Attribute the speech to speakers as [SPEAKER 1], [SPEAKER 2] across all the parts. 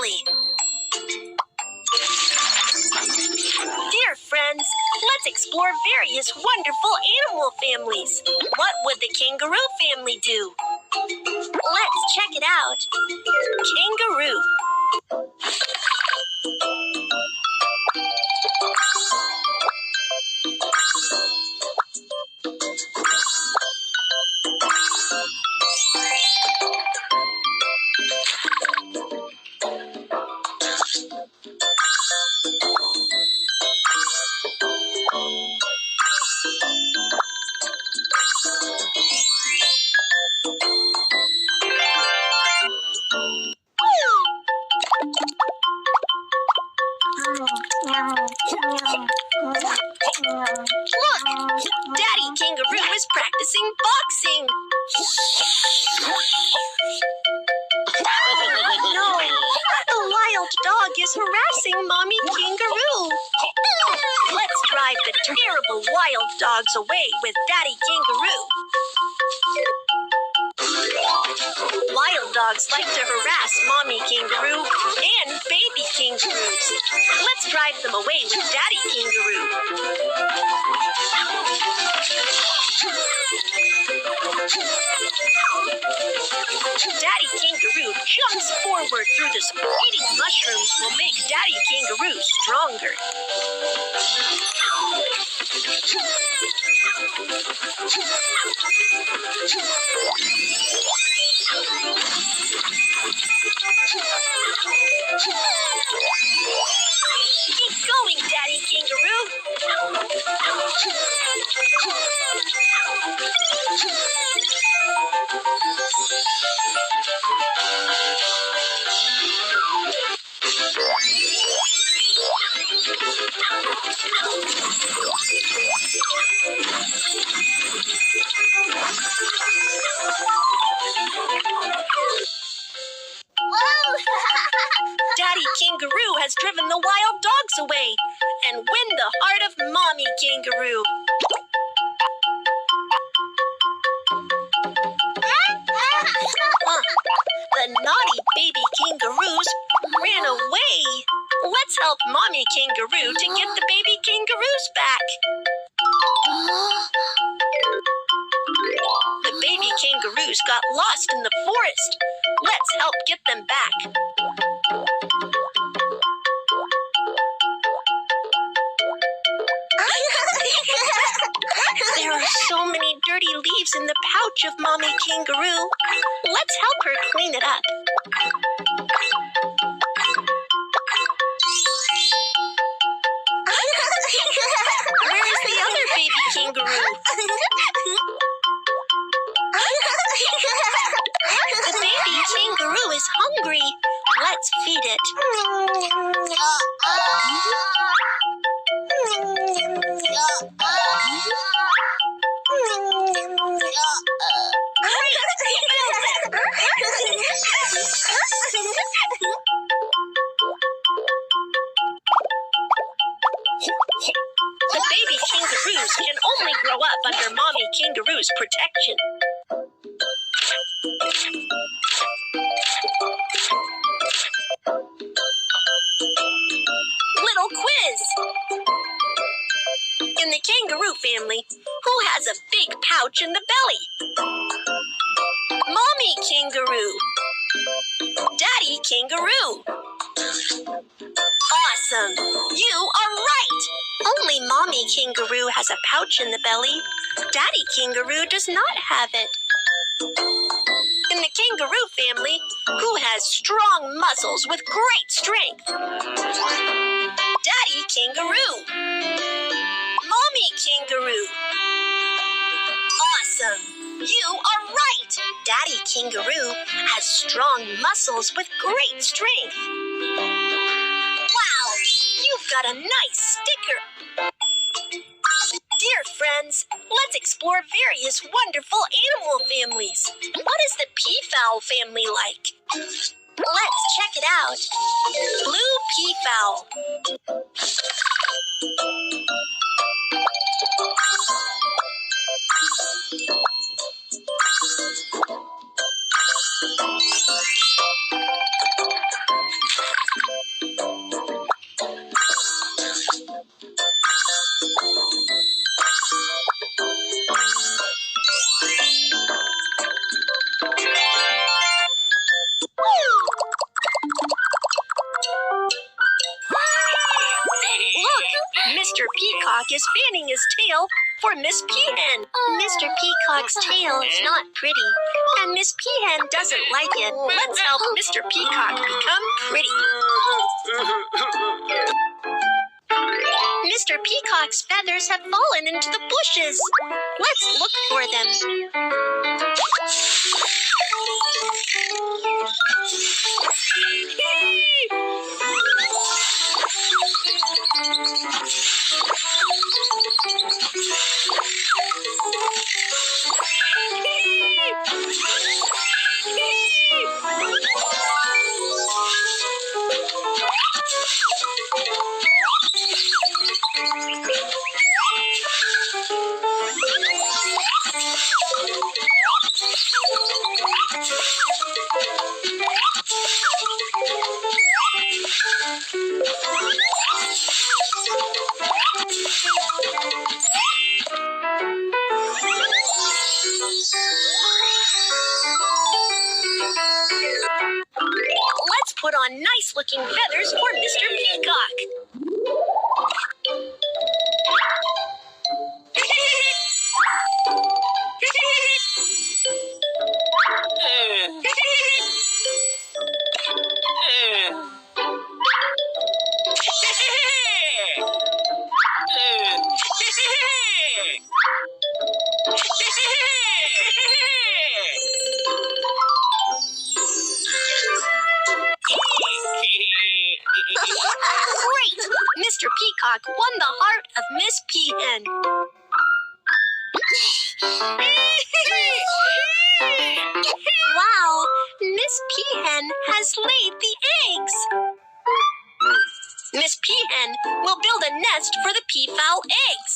[SPEAKER 1] belly. Dear friends, let's explore various wonderful animal families. What would the kangaroo family do? Let's check it out. Kangaroo. Look! Daddy Kangaroo is practicing boxing! No! The wild dog is harassing Mommy Kangaroo! Let's drive the terrible wild dogs away with Daddy Kangaroo! Wild dogs like to harass Mommy Kangaroo and baby kangaroos. Let's drive them away with Daddy Kangaroo. Daddy Kangaroo jumps forward through the eating mushrooms will make Daddy Kangaroo stronger. Keep going, Daddy Kangaroo. Daddy Kangaroo has driven the wild dogs away and win the heart of Mommy Kangaroo. The naughty baby kangaroos ran away. Let's help Mommy Kangaroo to get the baby kangaroos back. The baby kangaroos got lost in the forest. Let's help get them back. There are so many dirty leaves in the pouch of Mommy Kangaroo. Let's help her clean it up. Where is the other baby kangaroo? The baby kangaroo is hungry. Let's feed it. The baby kangaroos can only grow up under Mommy Kangaroo's protection. Little quiz! In the kangaroo family, who has a big pouch in the belly? Mommy Kangaroo. Daddy Kangaroo. Awesome! You are right! Only Mommy Kangaroo has a pouch in the belly. Daddy Kangaroo does not have it. In the kangaroo family, who has strong muscles with great strength? Daddy Kangaroo. Mommy Kangaroo. Awesome! You are right! Daddy Kangaroo has strong muscles with great strength. Wow! You've got a nice sticker! Dear friends, let's explore various wonderful animal families. What is the peafowl family like? Let's check it out. Blue peafowl. Mr. Peacock is fanning his tail for Miss Peahen. Mr. Peacock's tail is not pretty, and Miss Peahen doesn't like it. Let's help Mr. Peacock become pretty. Mr. Peacock's feathers have fallen into the bushes. Let's look for them. Let's put on nice-looking feathers for Mr. Peacock. Great! Mr. Peacock won the heart of Miss Peahen. Wow! Miss Peahen has laid the eggs. Miss Peahen will build a nest for the peafowl eggs.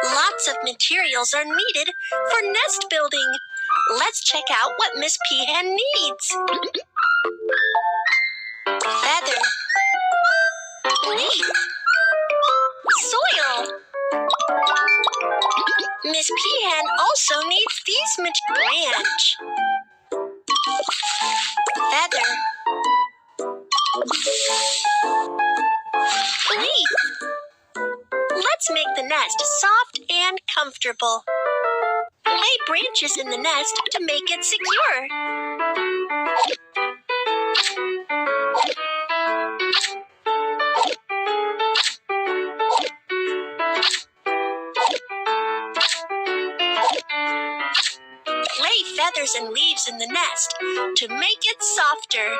[SPEAKER 1] Lots of materials are needed for nest building. Let's check out what Miss Peahen needs. Feather, leaf, soil. Miss Peahen also needs these branch, feather, leaf. Let's make the nest soft and comfortable. Lay branches in the nest to make it secure. Lay feathers and leaves in the nest to make it softer.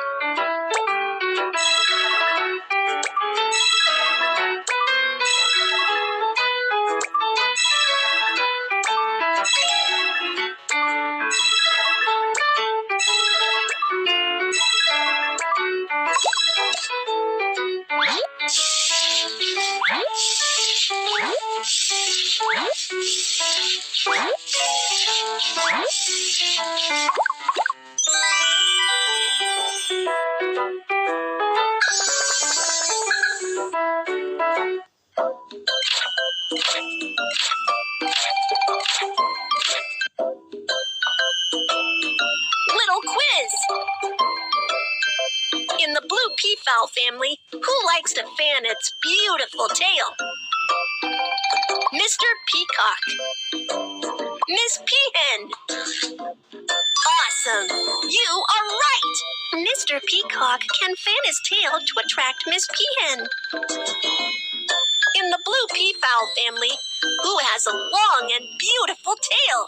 [SPEAKER 1] Little quiz. In the blue peafowl family, who likes to fan its beautiful tail? Mr. Peacock. Miss Peahen. Awesome! You are right! Mr. Peacock can fan his tail to attract Miss Peahen. In the blue peafowl family, who has a long and beautiful tail?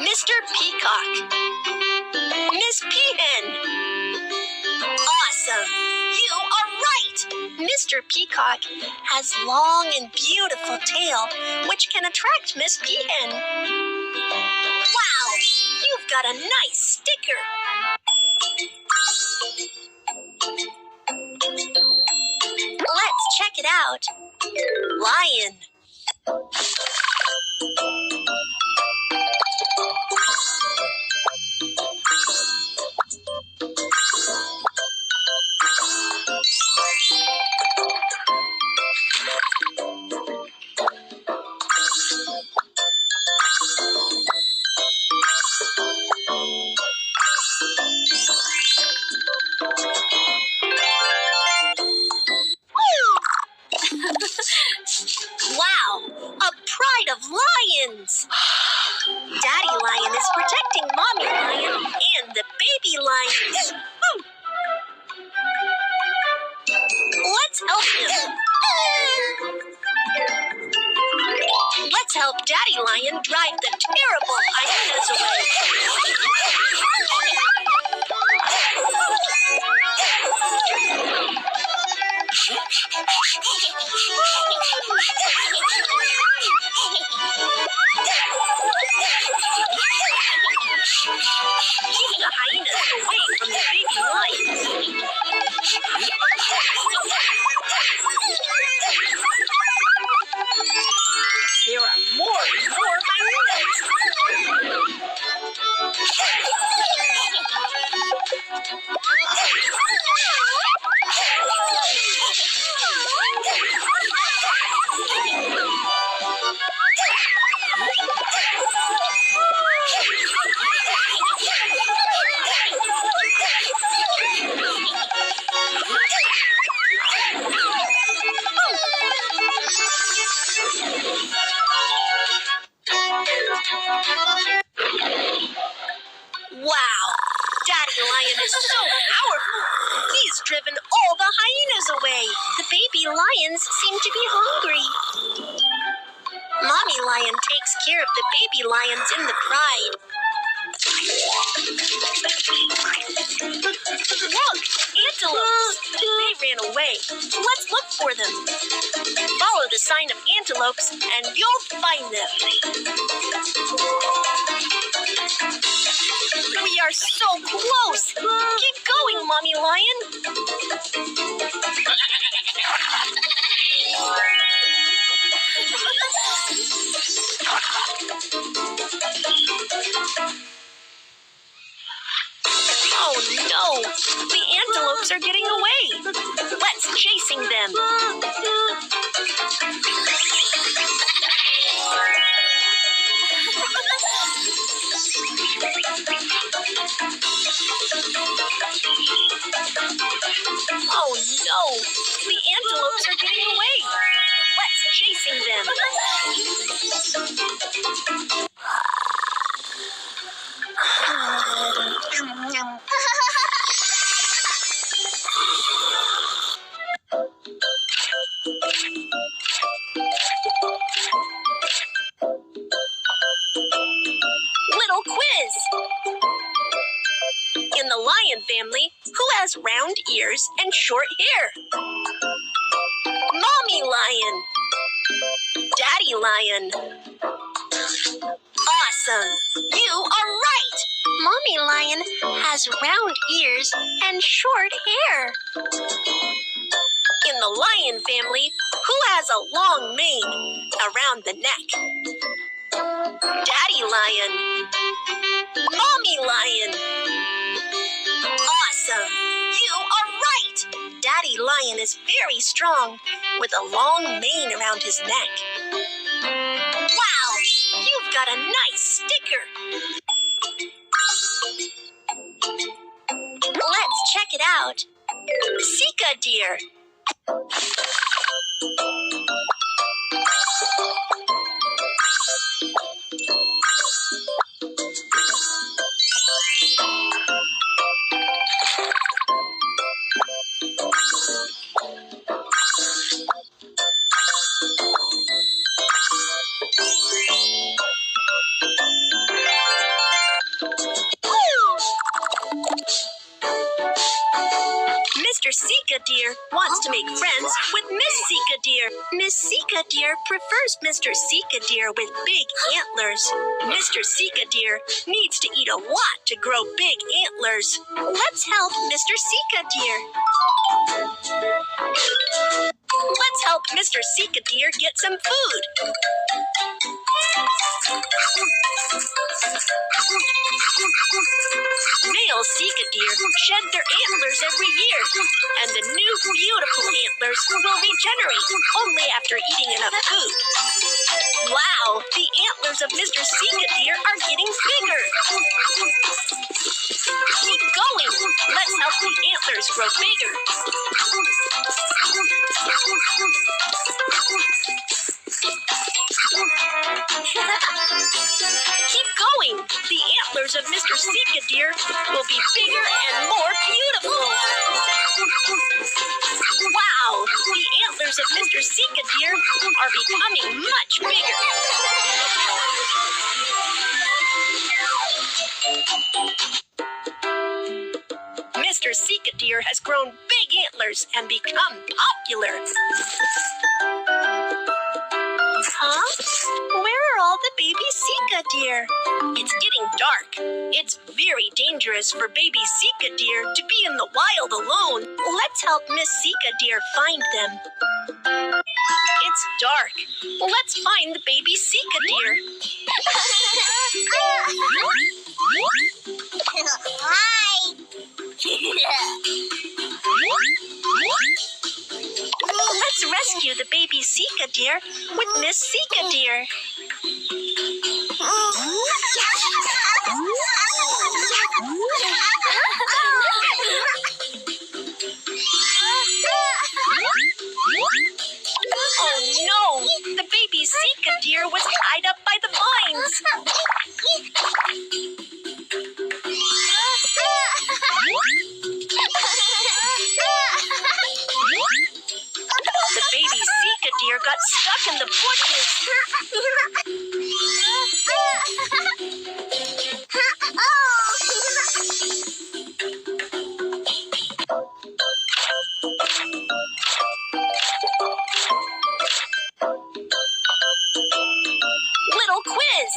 [SPEAKER 1] Mr. Peacock. Miss Peahen. Awesome! You are right! Mr. Peacock has long and beautiful tail, which can attract Miss Peahen. Wow! You've got a nice sticker! Let's check it out. Lion. lions. Let's help him. Let's help Daddy Lion drive the terrible hyenas away. Keep the hyenas away from the baby lions. There are more and more hyenas. Wow, Daddy Lion is so powerful. He's driven all the hyenas away. The baby lions seem to be hungry. Mommy Lion takes care of the baby lions in the pride. Look, antelopes! They ran away. Let's look for them. Follow the sign of antelopes and you'll find them. We are so close. Keep going, Mommy Lion. Oh no! The antelopes are getting away. Let's chasing them. Oh no! The antelopes are getting away. Let's chasing them. Little quiz. In the lion family, who has round ears and short hair? Mommy Lion. Daddy Lion. Awesome! You are right! Mommy Lion has round ears and short hair. In the lion family, who has a long mane around the neck? Daddy Lion. Mommy Lion. Awesome! You are right! Daddy Lion is very strong with a long mane around his neck. Wow! You've got a nice sticker! Let's check it out. Sika deer. Mr. Sika deer wants to make friends with Miss Sika deer. Miss Sika deer prefers Mr. Sika deer with big antlers. Mr. Sika deer needs to eat a lot to grow big antlers. Let's help Mr. Sika deer. Let's help Mr. Sika deer get some food. Male Sika deer shed their antlers every year, and the new beautiful antlers will regenerate only after eating enough food. Wow, the antlers of Mr. Sika deer are getting bigger. Keep going. Let's help the antlers grow bigger. Keep going. The antlers of Mr. Sika deer will will be bigger and more beautiful. Wow, the antlers of Mr. Sika Deer are becoming much bigger. Mr. Sika Deer has grown big antlers and become popular. Huh? Where are all the baby Sika Deer? It's getting dark. It's very dangerous for baby Sika Deer to be in the wild alone. Let's help Miss Sika Deer find them. It's dark. Let's find the baby Sika Deer. Hi. Let's rescue the baby Sika Deer with Miss Sika Deer. Oh no! The baby Sika Deer was tied up by the vines. The baby Sika Deer got stuck in the bushes. Little quiz.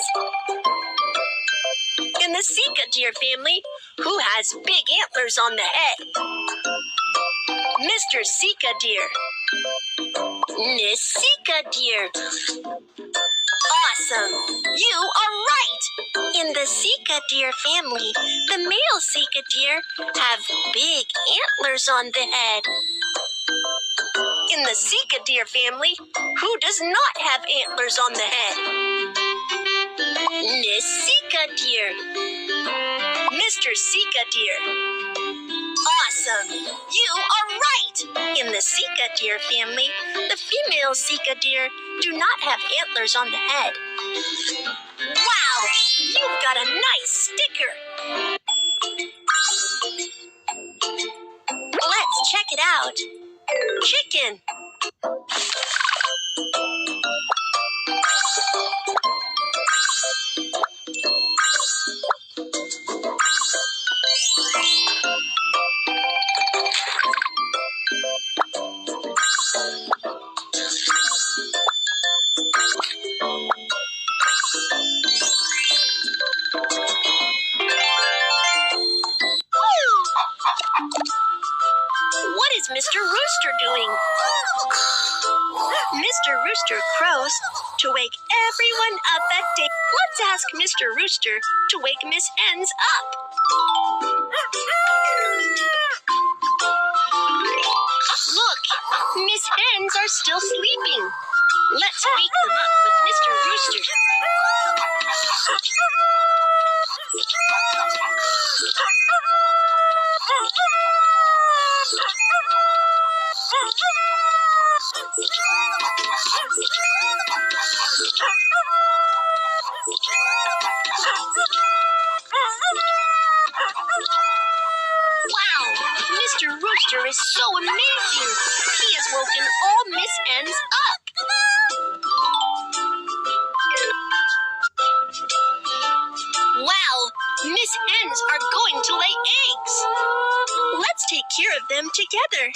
[SPEAKER 1] In the Sika Deer family, who has big antlers on the head? Mr. Sika Deer. Miss Sika Deer. Awesome! You are right! In the Sika Deer family, the male Sika Deer have big antlers on the head. In the Sika Deer family, who does not have antlers on the head? Miss Sika Deer. Mr. Sika Deer. Awesome! You are right! In the Sika Deer family, the female Sika Deer do not have antlers on the head. Wow! You've got a nice sticker! Let's check it out. Chicken. What is Mr. Rooster doing? Mr. Rooster crows to wake everyone up at day. Let's ask Mr. Rooster to wake Miss Hens up. Look, Miss Hens are still sleeping. Let's wake them up with Mr. Rooster. Wow, Mr. Rooster is so amazing. He has woken all Miss Hens up. Wow, Miss Hens are going to lay eggs. Let's take care of them together.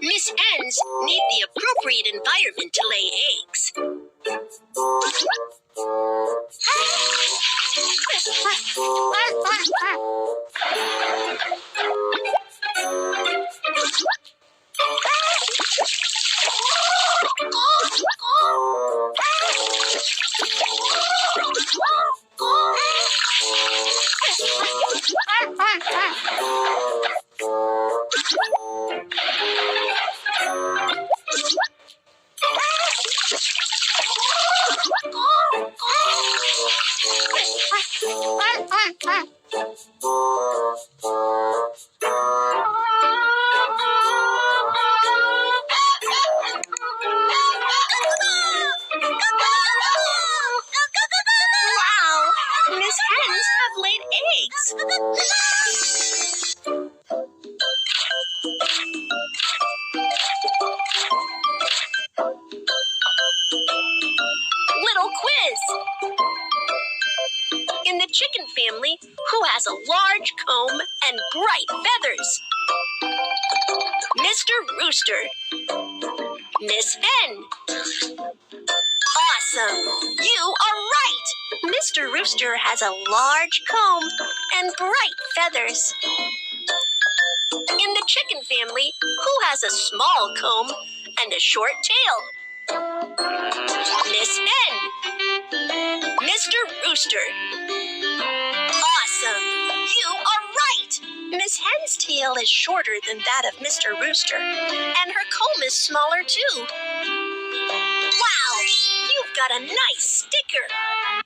[SPEAKER 1] Miss Hens need the appropriate environment to lay eggs. Wow, Miss hens have laid eggs. Little quiz. In the chicken family, who has a large comb and bright feathers? Mr. Rooster. Miss Hen. Awesome! You are right! Mr. Rooster has a large comb and bright feathers. In the chicken family, who has a small comb and a short tail? Miss Hen. Mr. Rooster. Awesome! You are right! Miss Hen's tail is shorter than that of Mr. Rooster, and her comb is smaller too. Wow! You've got a nice sticker!